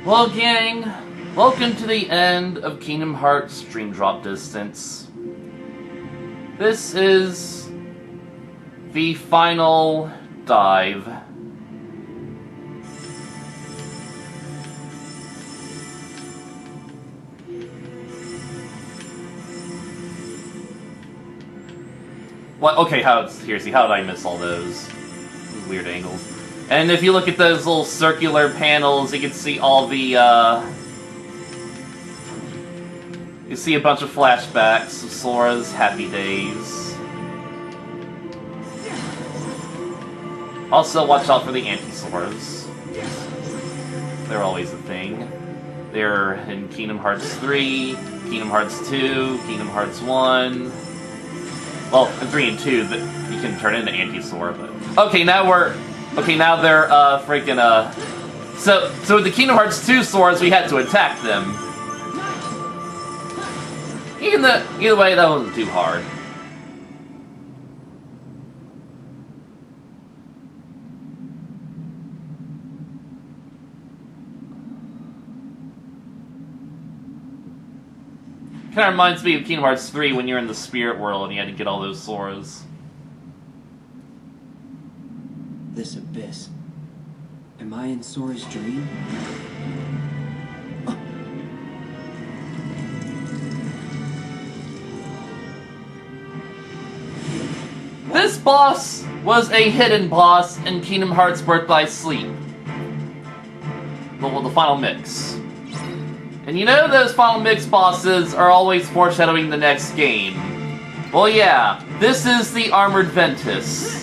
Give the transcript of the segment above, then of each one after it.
Well, gang, welcome to the end of Kingdom Hearts Dream Drop Distance. This is the final dive. What? Okay, seriously, how did I miss all those weird angles? And if you look at those little circular panels, you can see all the, you see a bunch of flashbacks of Sora's happy days. Also, watch out for the anti-Soras. They're always a thing. They're in Kingdom Hearts 3, Kingdom Hearts 2, Kingdom Hearts 1... Well, in 3 and 2, that you can turn into anti-Sora, but... Okay, now they're, freaking, So with the Kingdom Hearts 2 Soras, we had to attack them. Either way, that wasn't too hard. Kinda reminds me of Kingdom Hearts 3 when you're in the spirit world and you had to get all those Soras. This abyss. Am I in Sora's dream? Oh. This boss was a hidden boss in Kingdom Hearts Birth by Sleep. Well, the final mix. And you know those final mix bosses are always foreshadowing the next game. Well, yeah, this is the Armored Ventus.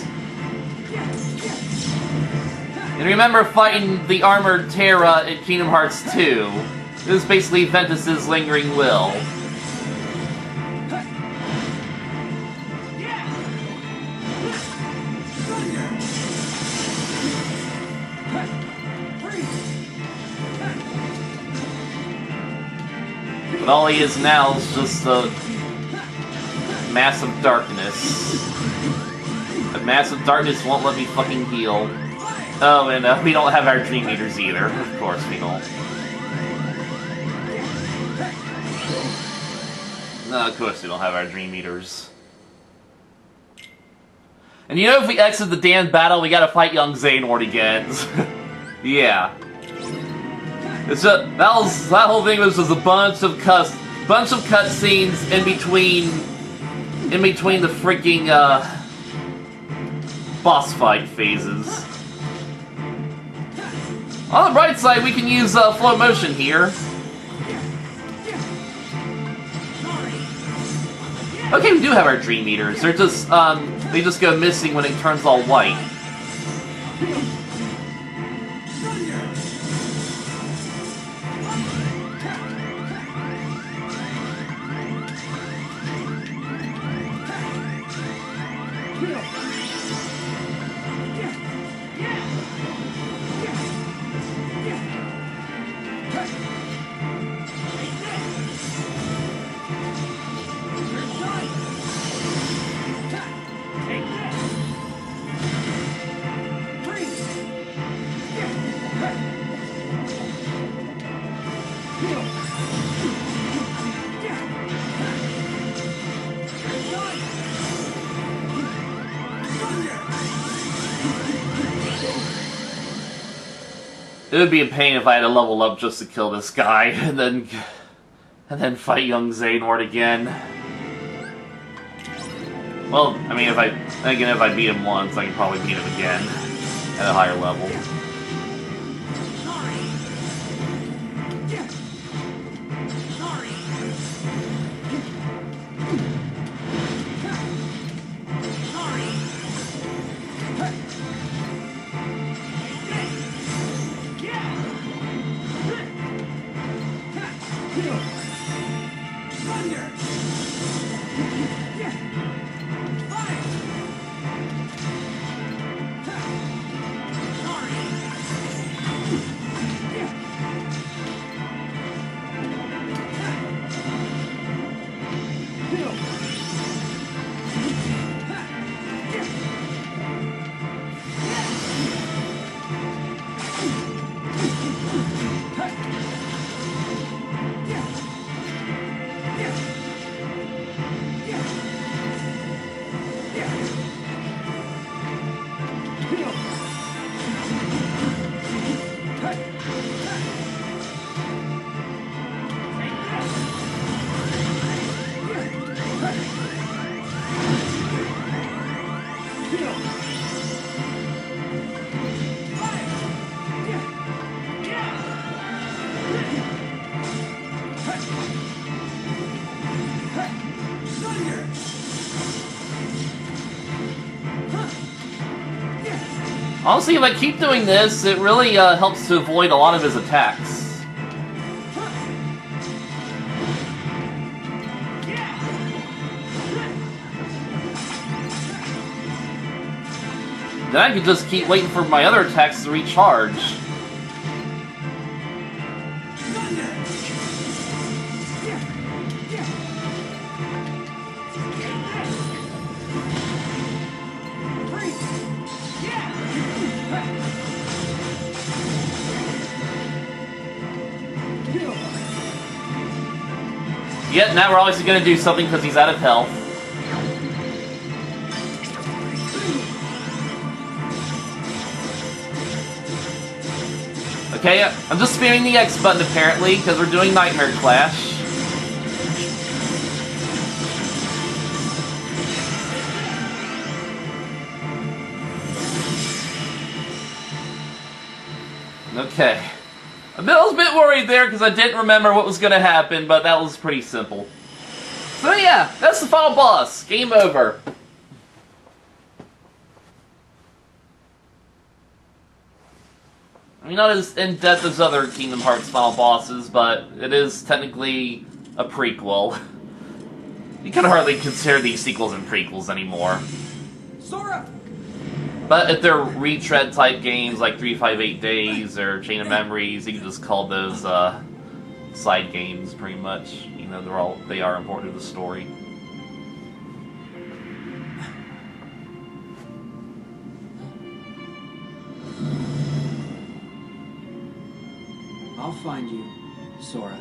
And remember fighting the Armored Terra in Kingdom Hearts 2. This is basically Ventus's lingering will. But all he is now is just a massive darkness. But massive darkness won't let me fucking heal. Oh, and we don't have our Dream Eaters either. Of course we don't. No, of course we don't have our Dream Eaters. And you know if we exit the damn battle, we gotta fight young Xehanort again. Yeah. It's just, that whole thing was just a bunch of cutscenes in between the freaking, boss fight phases. On the bright side, we can use flow motion here. Okay, we do have our Dream Eaters. They're just they just go missing when it turns all white. It would be a pain if I had to level up just to kill this guy, and then fight young Xehanort again. Well, I mean, if I beat him once, I can probably beat him again at a higher level. Honestly, if I keep doing this, it really helps to avoid a lot of his attacks. Then I could just keep waiting for my other attacks to recharge. Yet now we're obviously going to do something because he's out of health. Okay, I'm just spamming the X button apparently because we're doing Nightmare Clash. Okay. I was a bit worried there because I didn't remember what was going to happen, but that was pretty simple. So yeah, that's the final boss. Game over. I mean, not as in-depth as other Kingdom Hearts final bosses, but it is technically a prequel. You can hardly consider these sequels and prequels anymore. Sora! But if they're retread type games like 358 Days or Chain of Memories, you can just call those side games pretty much. You know, they are important to the story. I'll find you, Sora.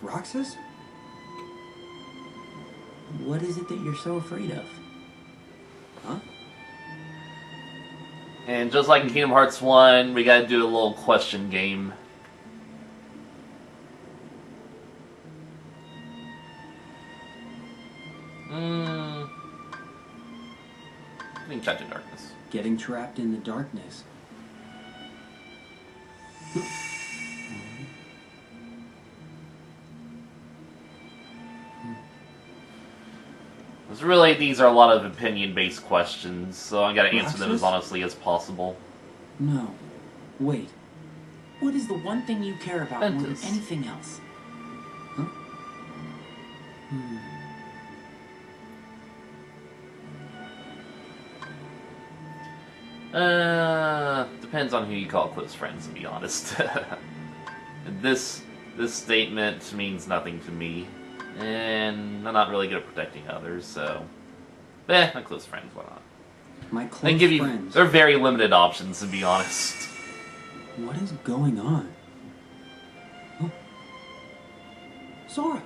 Roxas? What is it that you're so afraid of? Huh? And just like in Kingdom Hearts 1, we gotta do a little question game. Getting trapped in darkness. Getting trapped in the darkness. Really, these are a lot of opinion-based questions, so I gotta answer them as honestly as possible. No. Wait. What is the one thing you care about more than anything else? Huh? Depends on who you call close friends, to be honest. This statement means nothing to me. And I'm not really good at protecting others, so... my close friends, why not? My close friends? They're very limited options, to be honest. What is going on? Huh? Sora!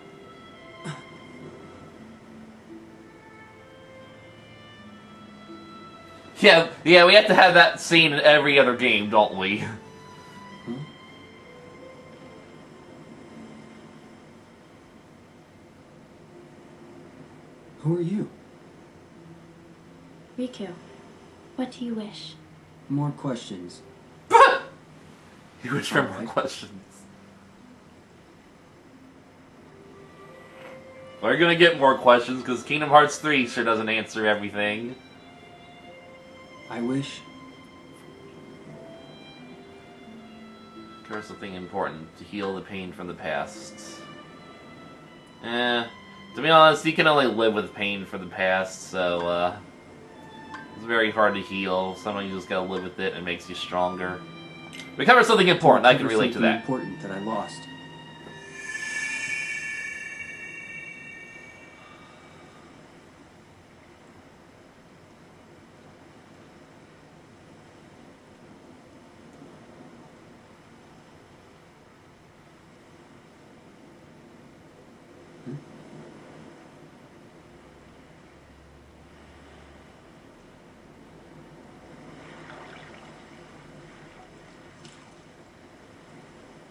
Yeah, we have to have that scene in every other game, don't we? Huh? Who are you? Riku, what do you wish? More questions. You wish for more questions. We're gonna get more questions, because Kingdom Hearts 3 sure doesn't answer everything. I wish... Or something important to heal the pain from the past. To be honest, you can only live with pain from the past, so, it's very hard to heal. Sometimes you just gotta live with it and it makes you stronger. Recover something important. I can relate to Something that. important that I lost.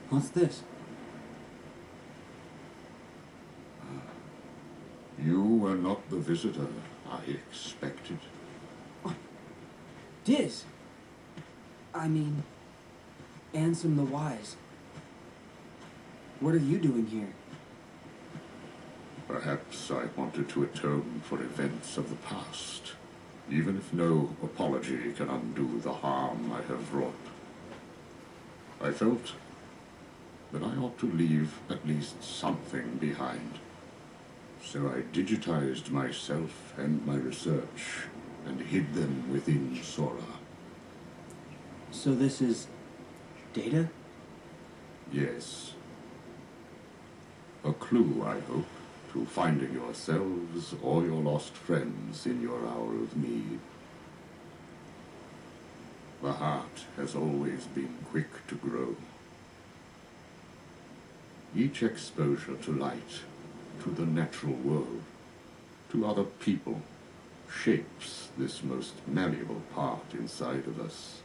What's this? You were not the visitor I expected. Diz! I mean, Ansem the Wise. What are you doing here? Perhaps I wanted to atone for events of the past, even if no apology can undo the harm I have wrought. I felt that I ought to leave at least something behind. So I digitized myself and my research and hid them within Sora. So this is... data? Yes. A clue, I hope, to finding yourselves or your lost friends in your hour of need. The heart has always been quick to grow. Each exposure to light, to the natural world, to other people, shapes this most malleable part inside of us.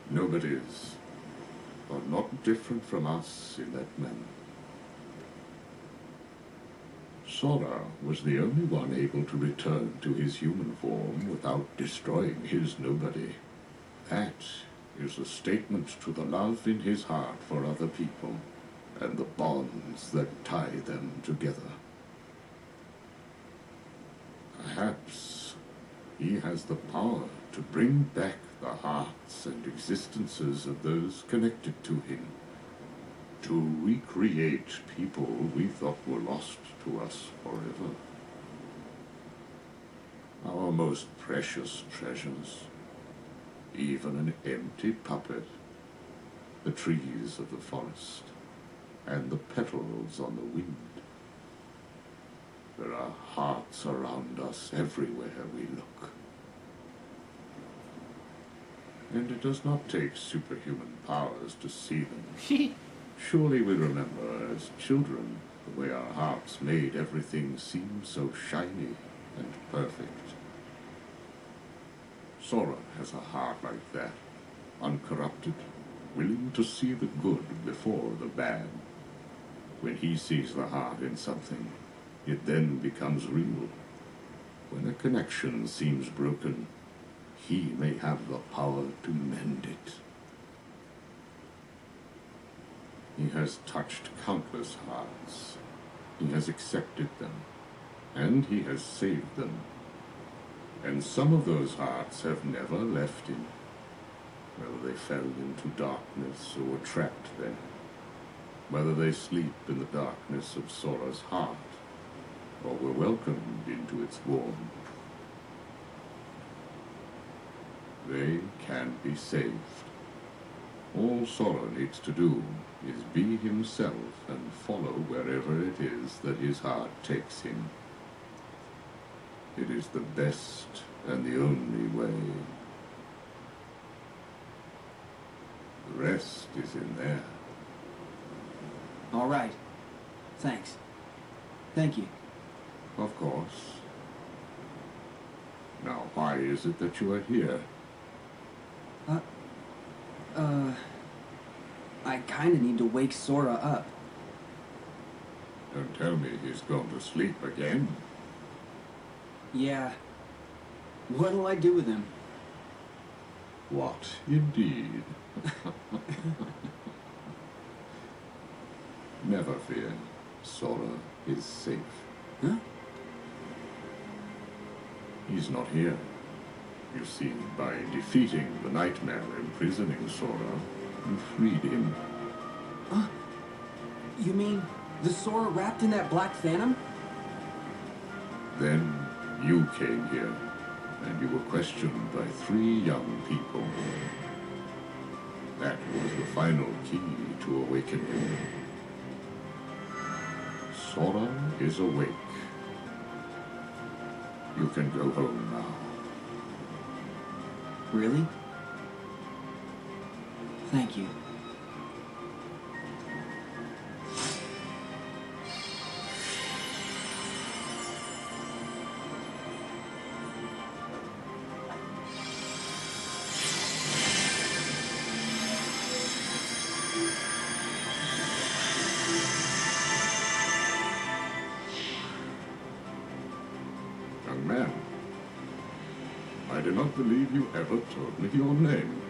Nobody's are not different from us in that manner. Sora was the only one able to return to his human form without destroying his nobody. That is a statement to the love in his heart for other people and the bonds that tie them together. Perhaps he has the power to bring back the hearts and existences of those connected to him, to recreate people we thought were lost to us forever. Our most precious treasures. Even an empty puppet, the trees of the forest, and the petals on the wind. There are hearts around us everywhere we look. And it does not take superhuman powers to see them. Surely we remember as children the way our hearts made everything seem so shiny and perfect. Sora has a heart like that, uncorrupted, willing to see the good before the bad. When he sees the heart in something, it then becomes real. When a connection seems broken, he may have the power to mend it. He has touched countless hearts. He has accepted them, and he has saved them. And some of those hearts have never left him, whether they fell into darkness or were trapped there, whether they sleep in the darkness of Sora's heart, or were welcomed into its warmth. They can be saved. All Sora needs to do is be himself and follow wherever it is that his heart takes him. It is the best and the only way. The rest is in there. All right. Thanks. Thank you. Of course. Now, why is it that you are here? I kinda need to wake Sora up. Don't tell me he's gone to sleep again. Yeah. What'll I do with him? What, indeed? Never fear. Sora is safe. Huh? He's not here. You see, by defeating the nightmare imprisoning Sora, you freed him. You mean the Sora wrapped in that black phantom? Then you came here, and you were questioned by 3 young people. That was the final key to awaken you. Sora is awake. You can go home now. Really? Thank you. Young man, I do not believe you ever told me your name.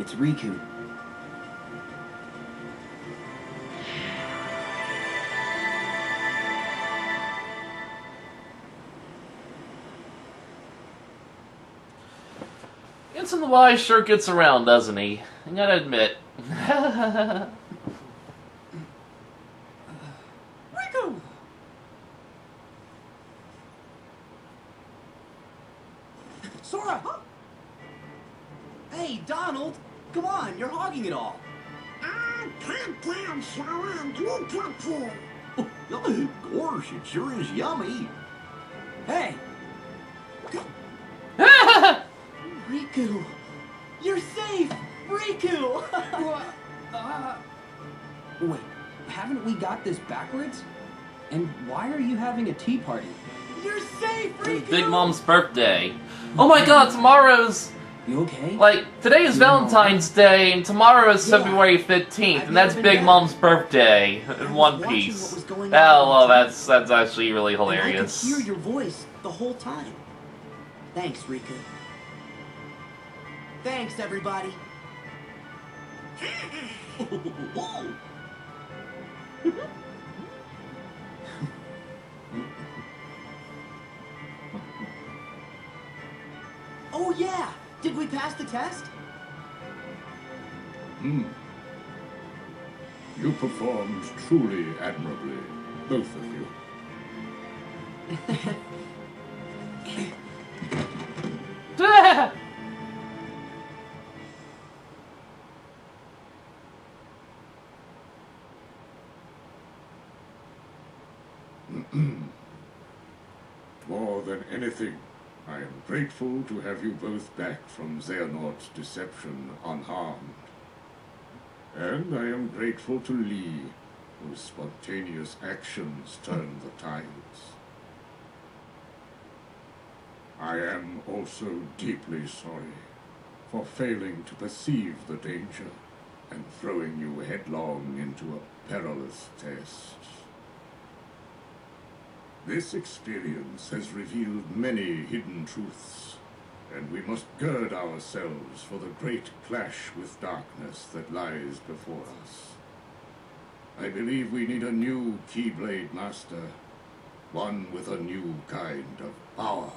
It's Riku. Ansem the Wise sure gets around, doesn't he? I gotta admit. Riku! Sora! Huh? Hey, Donald! Come on, you're hogging it all. Calm down, Sora, and we'll get you. Gosh, it sure is yummy. Hey! Riku! You're safe! Riku! Wait, haven't we got this backwards? And why are you having a tea party? You're safe, Riku! Big Mom's birthday. Oh my god, tomorrow's... You okay? Like, today is Valentine's Day, and tomorrow is February 15th, and that's Big Mom's birthday in One Piece. Oh, well, that's actually really hilarious. I could hear your voice the whole time. Thanks, Riku. Thanks, everybody. Oh yeah! Did we pass the test? You performed truly admirably, both of you. More than anything, I am grateful to have you both back from Xehanort's deception unharmed. And I am grateful to Lee, whose spontaneous actions turned the tides. I am also deeply sorry for failing to perceive the danger and throwing you headlong into a perilous test. This experience has revealed many hidden truths, and we must gird ourselves for the great clash with darkness that lies before us. I believe we need a new Keyblade Master, one with a new kind of power.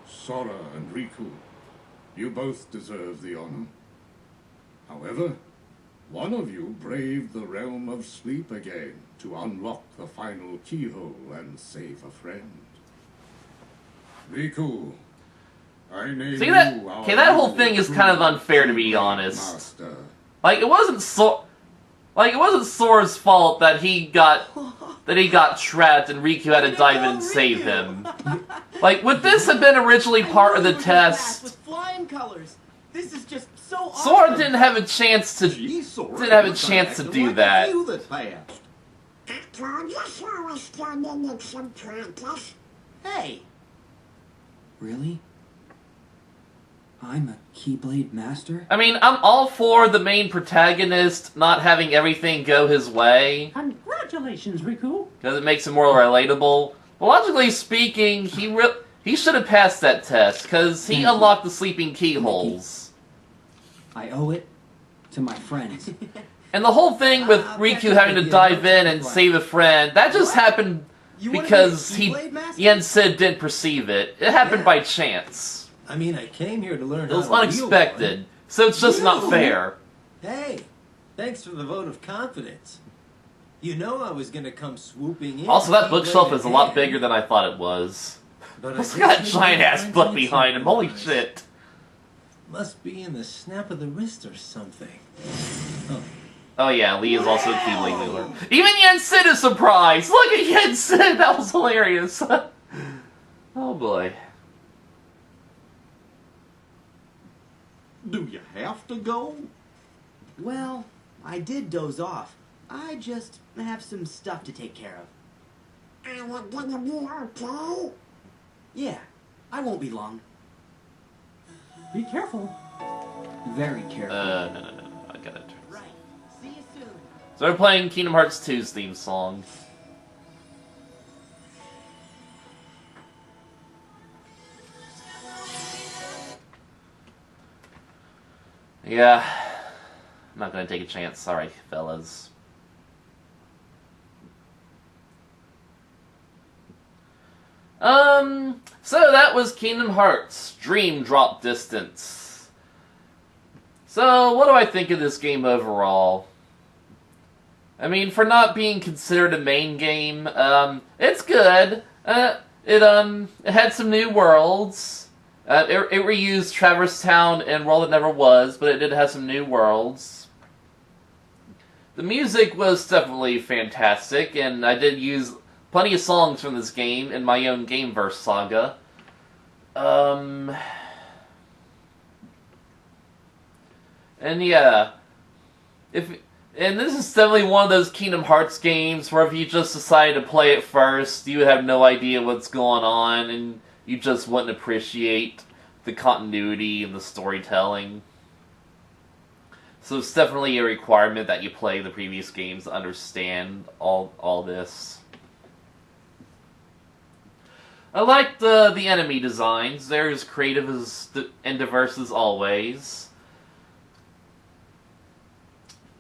Sora and Riku, you both deserve the honor. However, one of you braved the realm of sleep again to unlock the final keyhole and save a friend. Riku, I name See that? you our Okay, that whole new thing is kind of true unfair, to be Keyblade honest. Master. Like, it wasn't Sora's fault that he got trapped and Riku had to dive in and save him. Like, would this have been originally part of the test? With flying colors. This is just so awesome. Sora didn't have a chance to Gee, Sora, didn't have a you're chance to acting do like that. You this fast. I told you Sora still needed some practice. Hey. Really? I'm a Keyblade Master? I mean, I'm all for the main protagonist not having everything go his way, Congratulations, Riku. because it makes him more relatable. But logically speaking, he should have passed that test, because he unlocked the sleeping keyholes. I owe it to my friends. And the whole thing with Riku having to dive in and save a friend, that just happened because Yen Sid didn't perceive it. It happened by chance. I mean, I came here to learn It was unexpected, so it's just not fair. Hey, Thanks for the vote of confidence. You know I was gonna come swooping in. Also, that bookshelf is a lot bigger than I thought it was. But Look at that giant-ass book behind him, holy shit. Must be in the snap of the wrist or something. Oh yeah, Lee is also a Keyblade Wheeler. Even Yen-Sid is surprised! Look at Yen-Sid! That was hilarious! Oh boy. Do you have to go? Well, I did doze off. I just have some stuff to take care of. Are you gonna be okay? Yeah, I won't be long. Be careful. Very careful. No. I gotta turn. Right. See you soon. So we're playing Kingdom Hearts 2's theme song. Yeah. I'm not gonna take a chance, sorry, fellas. So that was Kingdom Hearts Dream Drop Distance. So, what do I think of this game overall? I mean, for not being considered a main game, it's good. It had some new worlds. It reused Traverse Town and World That Never Was, but it did have some new worlds. The music was definitely fantastic, and I did use plenty of songs from this game in my own Gameverse saga. And yeah, and this is definitely one of those Kingdom Hearts games where if you just decided to play it first, you would have no idea what's going on, and you just wouldn't appreciate the continuity and the storytelling. So it's definitely a requirement that you play the previous games to understand all this. I like the enemy designs. They're as creative and diverse as always.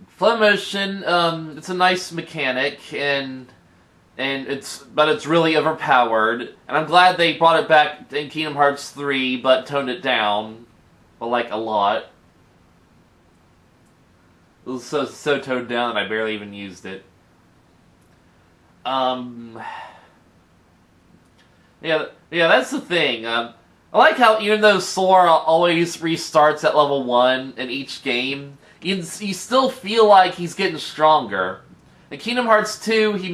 Flow motion, it's a nice mechanic, but it's really overpowered. And I'm glad they brought it back in Kingdom Hearts 3, but toned it down, but like a lot. It was so toned down that I barely even used it. Yeah, that's the thing. I like how even though Sora always restarts at level 1 in each game, you still feel like he's getting stronger. In Kingdom Hearts 2, he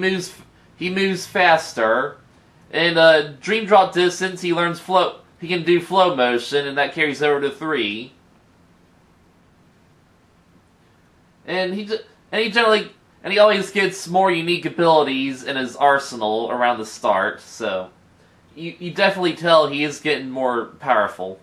moves faster. In Dream Drop Distance, he can do flow motion, and that carries over to 3. And he always gets more unique abilities in his arsenal around the start, so you definitely tell he is getting more powerful.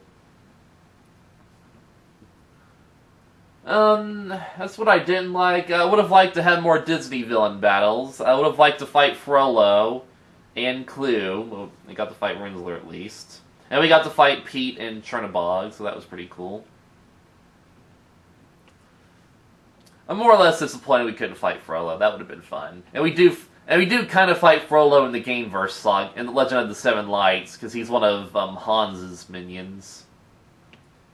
That's what I didn't like. I would have liked to have more Disney villain battles. I would have liked to fight Frollo and Clue. Well, we got to fight Rinsler at least. And we got to fight Pete and Chernabog, so that was pretty cool. I'm more or less disappointed we couldn't fight Frollo. That would have been fun. And we do kind of fight Frollo in the Gameverse saga, in the Legend of the Seven Lights, because he's one of Hans's minions.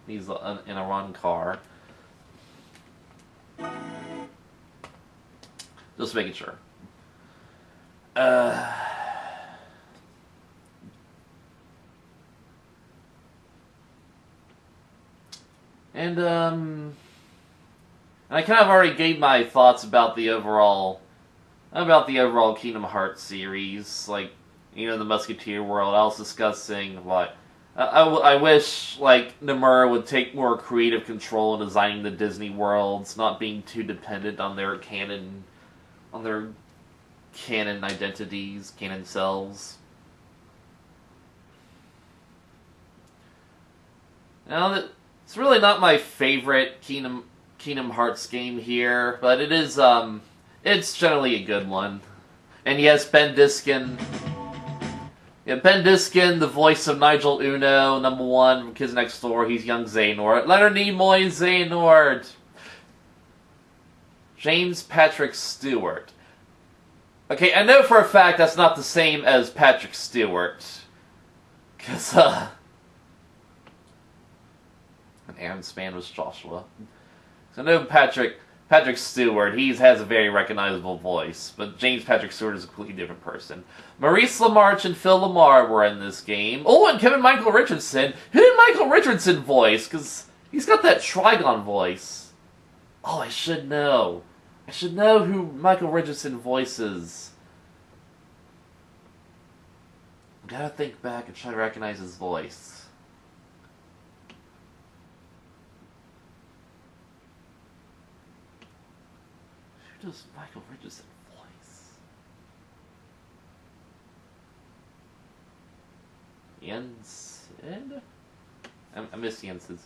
He's in a run car. Just making sure. And I kind of already gave my thoughts about the overall Kingdom Hearts series, like, you know, the Musketeer world. I was discussing what I wish, like, Nomura would take more creative control in designing the Disney worlds, not being too dependent on their canon identities, canon selves. Now, it's really not my favorite Kingdom Hearts game here, but it is, it's generally a good one. And yes, Ben Diskin. Yeah, Ben Diskin, the voice of Nigel Uno, #1 from Kids Next Door. He's young Xehanort. Leonard Nimoy Xehanort. James Patrick Stewart. Okay, I know for a fact that's not the same as Patrick Stewart. Because, and Aaron Span was Joshua. So I know Patrick Patrick Stewart, he has a very recognizable voice, but James Patrick Stewart is a completely different person. Maurice LaMarche and Phil LaMarr were in this game. Oh, and Kevin Michael Richardson. Who did Michael Richardson voice? Because he's got that Trigon voice. Oh, I should know. I should know who Michael Richardson voices. I gotta think back and try to recognize his voice. Who does Michael Richardson voice? Yensid? I miss Yensid.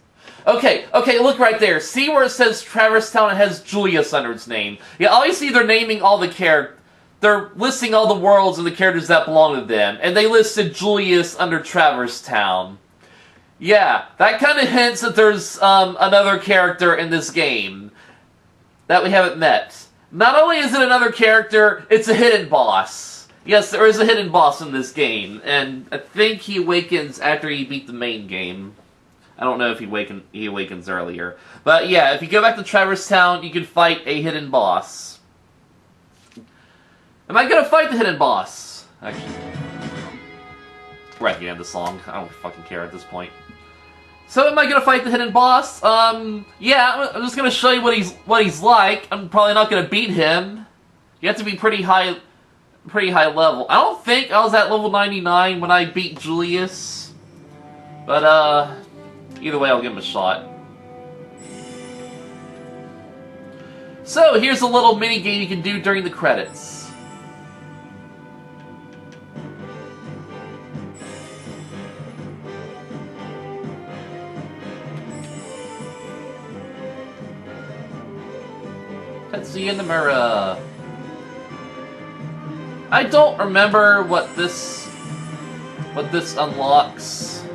Okay, look right there. See where it says Traverse Town? It has Julius under its name. Yeah, obviously they're naming all the characters. They're listing all the worlds and the characters that belong to them. And they listed Julius under Traverse Town. Yeah, that kind of hints that there's another character in this game that we haven't met. Not only is it another character, it's a hidden boss. Yes, there is a hidden boss in this game, and I think he awakens after you beat the main game. I don't know if he awakens earlier. But yeah, if you go back to Traverse Town, you can fight a hidden boss. Am I gonna fight the hidden boss? Actually, we're at the end of the song. I don't fucking care at this point. So am I gonna fight the hidden boss? Yeah, I'm just gonna show you what he's like. I'm probably not gonna beat him. You have to be pretty high level. I don't think I was at level 99 when I beat Julius. But either way, I'll give him a shot. So here's a little mini game you can do during the credits. Let's see in the mirror. I don't remember what this unlocks.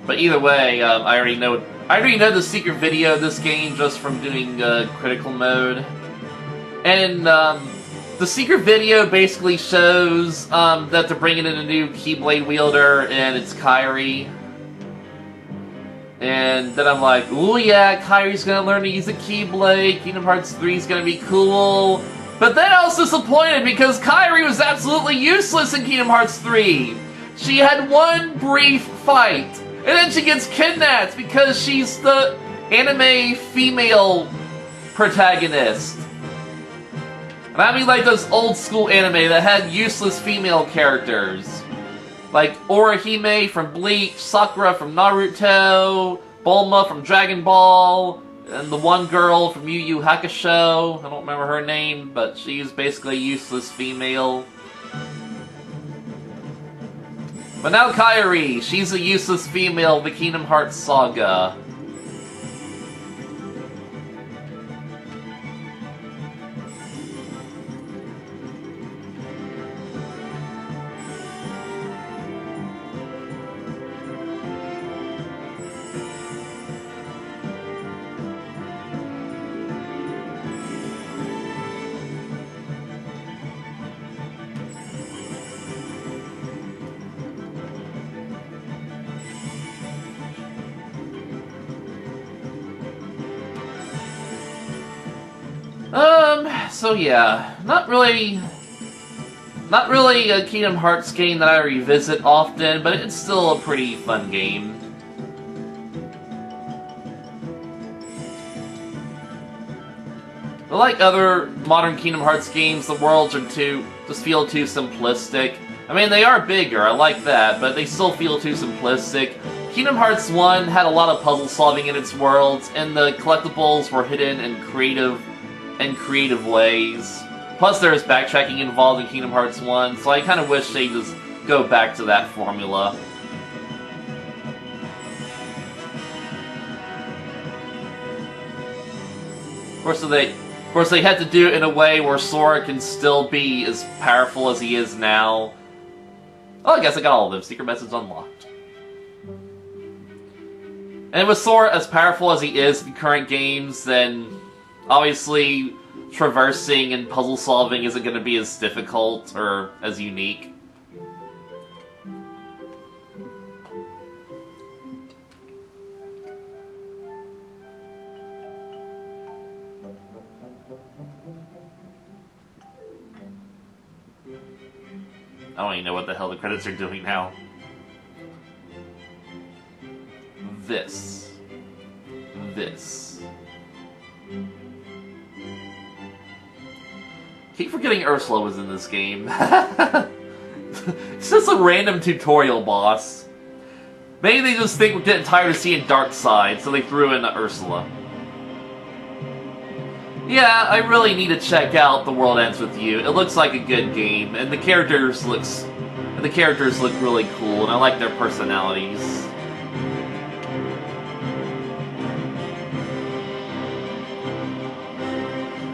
But either way, I already know the secret video of this game just from doing critical mode. And the secret video basically shows that they're bringing in a new Keyblade wielder, and it's Kairi. And then I'm like, ooh yeah, Kairi's gonna learn to use a Keyblade, Kingdom Hearts 3 is gonna be cool. But then I was disappointed because Kairi was absolutely useless in Kingdom Hearts 3. She had one brief fight, and then she gets kidnapped because she's the anime female protagonist. And I mean like those old school anime that had useless female characters. Like Orihime from Bleach, Sakura from Naruto, Bulma from Dragon Ball, and the one girl from Yu Yu Hakusho. I don't remember her name, but she's basically a useless female. But now Kairi, she's a useless female of the Kingdom Hearts saga. So yeah, not really a Kingdom Hearts game that I revisit often, but it's still a pretty fun game. But like other modern Kingdom Hearts games, the worlds are just feel too simplistic. I mean, they are bigger, I like that, but they still feel too simplistic. Kingdom Hearts 1 had a lot of puzzle solving in its worlds, and the collectibles were hidden in creative ways. Plus there's backtracking involved in Kingdom Hearts 1, so I kind of wish they just go back to that formula. Of course they had to do it in a way where Sora can still be as powerful as he is now. Oh, I guess I got all of them. Secret message unlocked. And with Sora as powerful as he is in current games, then obviously traversing and puzzle solving isn't going to be as difficult or as unique. definitely know what the hell the credits are doing now. This. Keep forgetting Ursula was in this game. It's just a random tutorial boss. Maybe they just think we're getting tired of seeing Darkseid, so they threw in Ursula. Yeah, I really need to check out The World Ends With You. It looks like a good game, and the characters look really cool, and I like their personalities.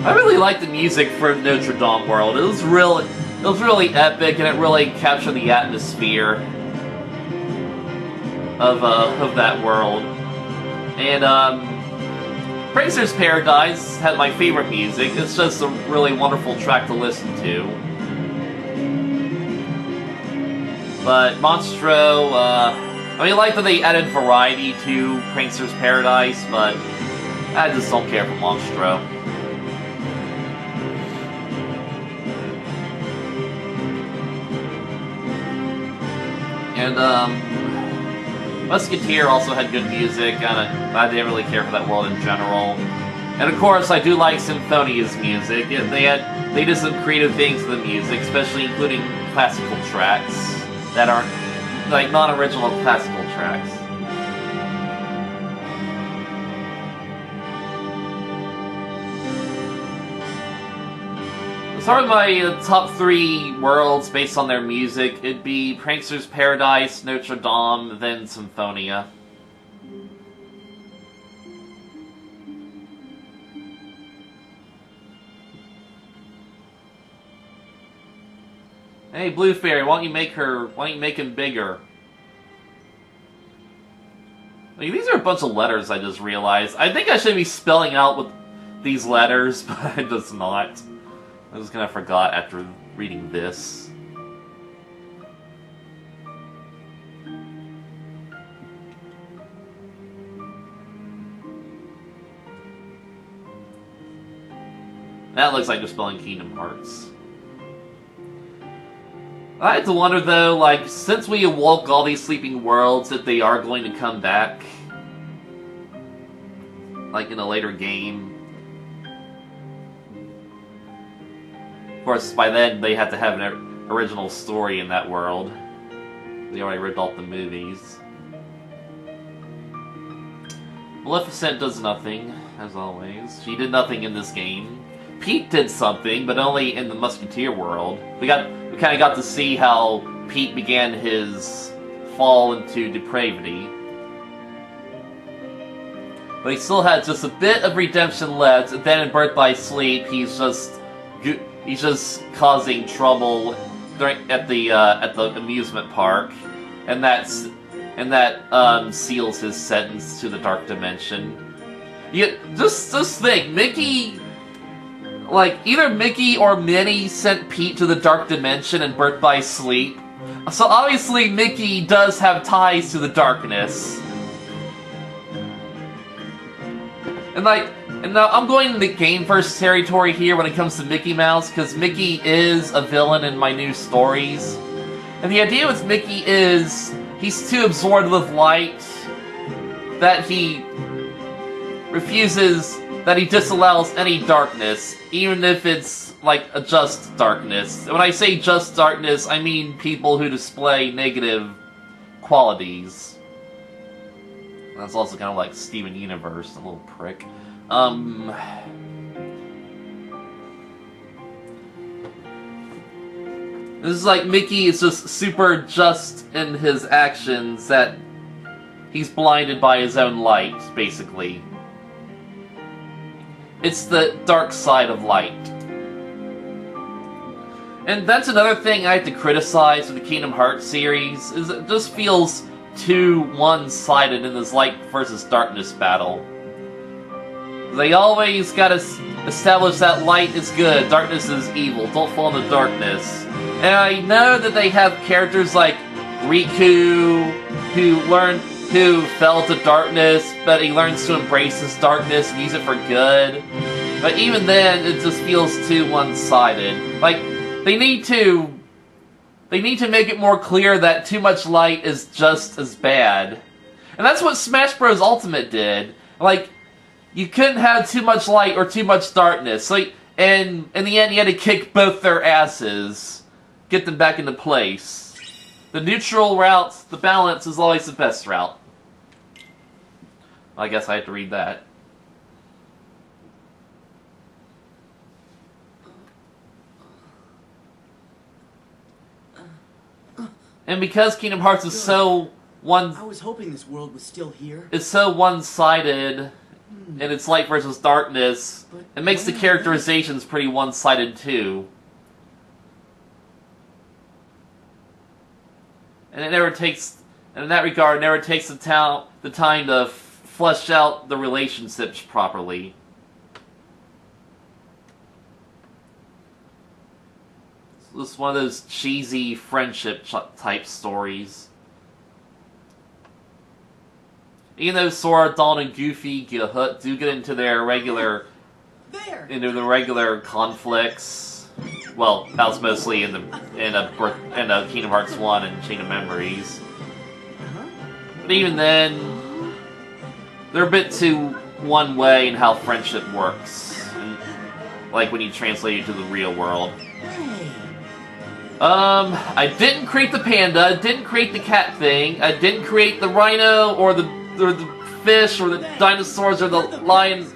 I really like the music for Notre Dame World. It was really epic, and it really captured the atmosphere of that world. And Prankster's Paradise had my favorite music. It's just a really wonderful track to listen to. But Monstro, I mean, I like that they added variety to Prankster's Paradise, but I just don't care for Monstro. And, Musketeer also had good music, I didn't really care for that world in general. And of course, I do like Symphonia's music. They did some creative things with the music, especially including classical tracks that aren't, like, non-original classical tracks. As far as my top 3 worlds based on their music, it'd be Prankster's Paradise, Notre Dame, then Symphonia. Hey, Blue Fairy, why don't you make him bigger? Like, these are a bunch of letters, I just realized. I think I should be spelling out with these letters, but it does not. I just kind of forgot after reading this. That looks like they're spelling Kingdom Hearts. I had to wonder though, like, since we awoke all these sleeping worlds, that they are going to come back. Like in a later game. Of course, by then, they had to have an original story in that world. They already ripped off the movies. Maleficent does nothing, as always. She did nothing in this game. Pete did something, but only in the Musketeer world. We kind of got to see how Pete began his fall into depravity. But he still had just a bit of redemption left, and then in Birth by Sleep, he's just causing trouble at the amusement park, and that seals his sentence to the Dark Dimension. Just think, Mickey, like either Mickey or Minnie sent Pete to the Dark Dimension in Birth by Sleep, so obviously Mickey does have ties to the darkness. And now I'm going into Game First territory here when it comes to Mickey Mouse, because Mickey is a villain in my new stories. And the idea with Mickey is, he's too absorbed with light that he disallows any darkness, even if it's like a just darkness. And when I say just darkness, I mean people who display negative qualities. That's also kind of like Steven Universe, a little prick. This is like Mickey is just super just in his actions, that he's blinded by his own light, basically. It's the dark side of light. And that's another thing I have to criticize with the Kingdom Hearts series, is it just feels too one-sided in this light versus darkness battle. They always gotta establish that light is good, darkness is evil, don't fall into darkness. And I know that they have characters like Riku, who fell to darkness, but he learns to embrace his darkness and use it for good. But even then, it just feels too one-sided. Like, they need to They need to make it more clear that too much light is just as bad. And that's what Smash Bros. Ultimate did. Like, you couldn't have too much light or too much darkness. Like, and in the end, you had to kick both their asses. Get them back into place. The neutral route, the balance, is always the best route. I guess I have to read that. And because Kingdom Hearts is so I was hoping this world was still here. It's so one-sided in its light versus darkness, it makes the characterizations pretty one-sided too. And it never takes, and in that regard, it never takes the time to flesh out the relationships properly. It's one of those cheesy friendship type stories. Even though Sora, Dawn, and Goofy do get into their regular conflicts. Well, that was mostly in Kingdom Hearts 1 and Chain of Memories. But even then, they're a bit too one way in how friendship works. And, like when you translate it to the real world. I didn't create the panda, didn't create the cat thing, I didn't create the rhino or the fish or the dinosaurs or the lions.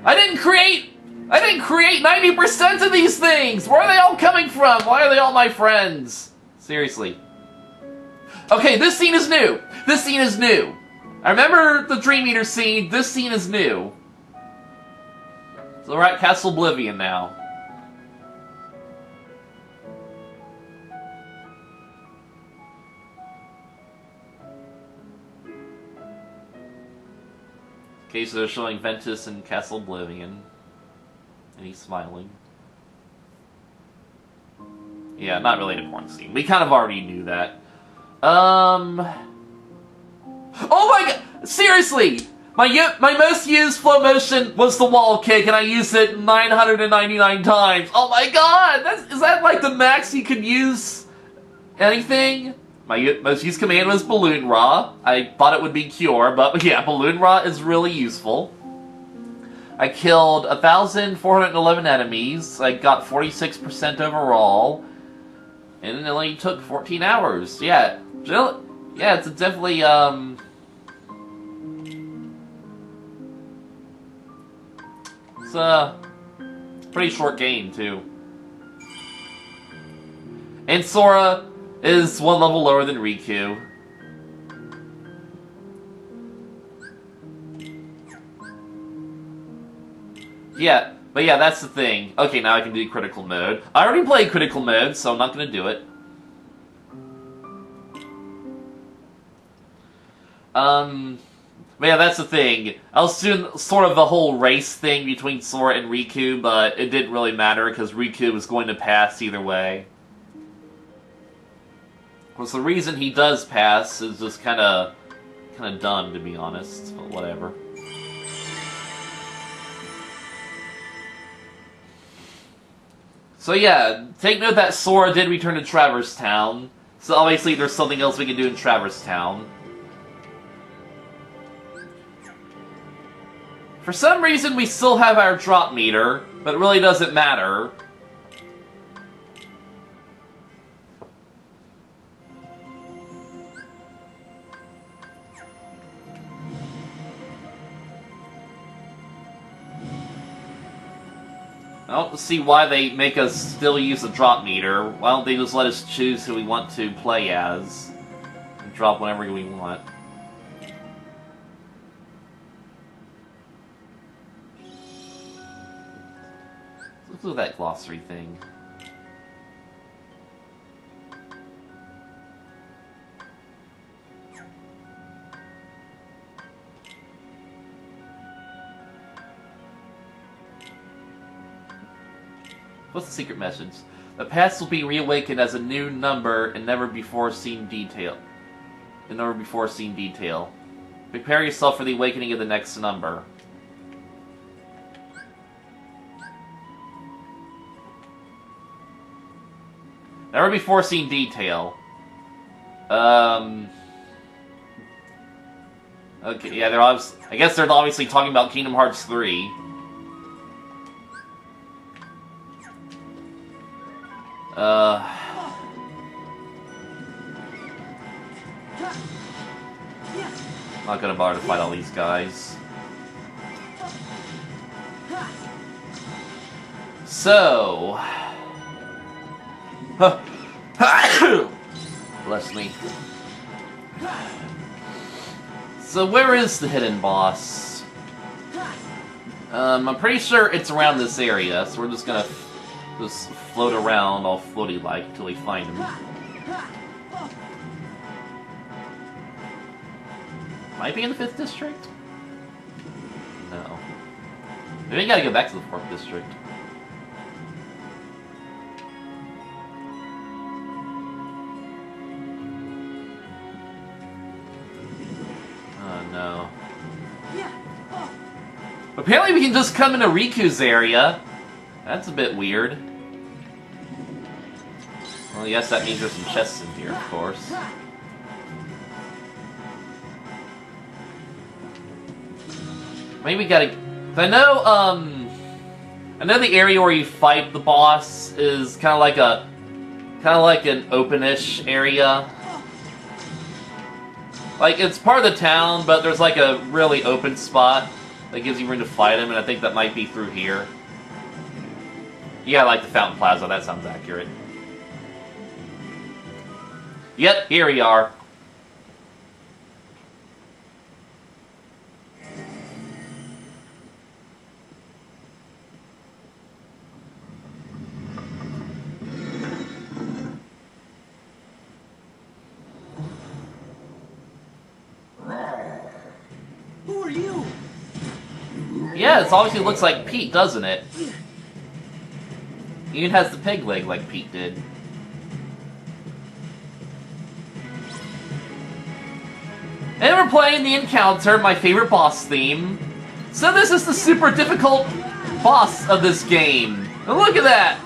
I didn't create 90% of these things! Where are they all coming from? Why are they all my friends? Seriously. Okay, this scene is new! This scene is new! I remember the Dream Eater scene, this scene is new. So we're at Castle Oblivion now. Okay, so they're showing Ventus and Castle Oblivion. And he's smiling. Yeah, not really an important scene. We kind of already knew that. Oh my god! Seriously! My most used flow motion was the wall kick, and I used it 999 times. Oh my god! Is that like the max you could use anything? My most used command was Balloon Raw. I thought it would be Cure, but yeah, Balloon Raw is really useful. I killed 1,411 enemies. I got 46% overall. And it only took 14 hours. Yeah, it's a definitely, it's a pretty short game, too. And Sora is one level lower than Riku. Yeah, but yeah, that's the thing. Okay, now I can do critical mode. I already played critical mode, so I'm not gonna do it. But yeah, that's the thing. I was doing sort of the whole race thing between Sora and Riku, but it didn't really matter because Riku was going to pass either way. Of course, the reason he does pass is just kind of dumb, to be honest, but whatever. So yeah, take note that Sora did return to Traverse Town, so obviously there's something else we can do in Traverse Town. For some reason we still have our drop meter, but it really doesn't matter. I don't see why they make us still use the drop meter. Why don't they just let us choose who we want to play as? And drop whenever we want. Let's do that glossary thing. What's the secret message? The past will be reawakened as a new number in never before seen detail. Prepare yourself for the awakening of the next number. Never before seen detail. Okay, yeah, I guess they're obviously talking about Kingdom Hearts 3. Not gonna bother to fight all these guys. So... Bless me. So where is the hidden boss? I'm pretty sure it's around this area, so we're just gonna just float around all floaty-like until we find him. Might be in the 5th district? No. Maybe we gotta go back to the 4th district. Oh no. Apparently we can just come into Riku's area. That's a bit weird. Well, yes, that means there's some chests in here, of course. Maybe we gotta... I know the area where you fight the boss is kind of like an open-ish area. Like, it's part of the town, but there's like a really open spot that gives you room to fight him, and I think that might be through here. Yeah, like the Fountain Plaza, that sounds accurate. Yep, here we are. Who are you? Yeah, it obviously looks like Pete, doesn't it? Even has the peg leg like Pete did. And we're playing the Encounter, my favorite boss theme. So this is the super difficult boss of this game. And look at that!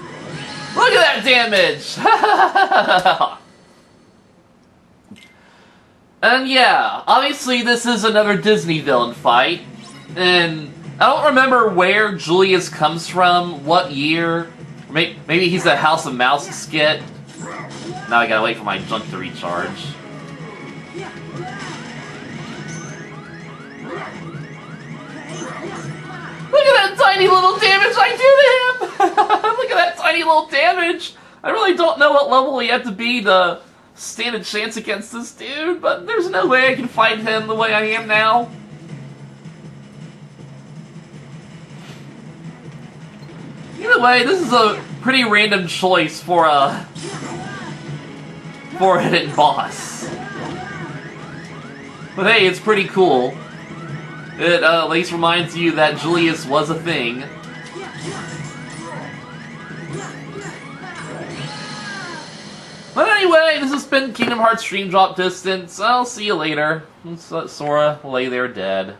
Look at that damage! And yeah, obviously this is another Disney villain fight. And I don't remember where Julius comes from, what year. Maybe he's a House of Mouse skit. Now I gotta wait for my junk to recharge. Look at that tiny little damage I did to him! Look at that tiny little damage! I really don't know what level you have to be to stand a chance against this dude, but there's no way I can fight him the way I am now. Either way, this is a pretty random choice for a hidden boss. But hey, it's pretty cool. It at least reminds you that Julius was a thing. But anyway, this has been Kingdom Hearts Stream Drop Distance. I'll see you later. Let's let Sora lay there dead.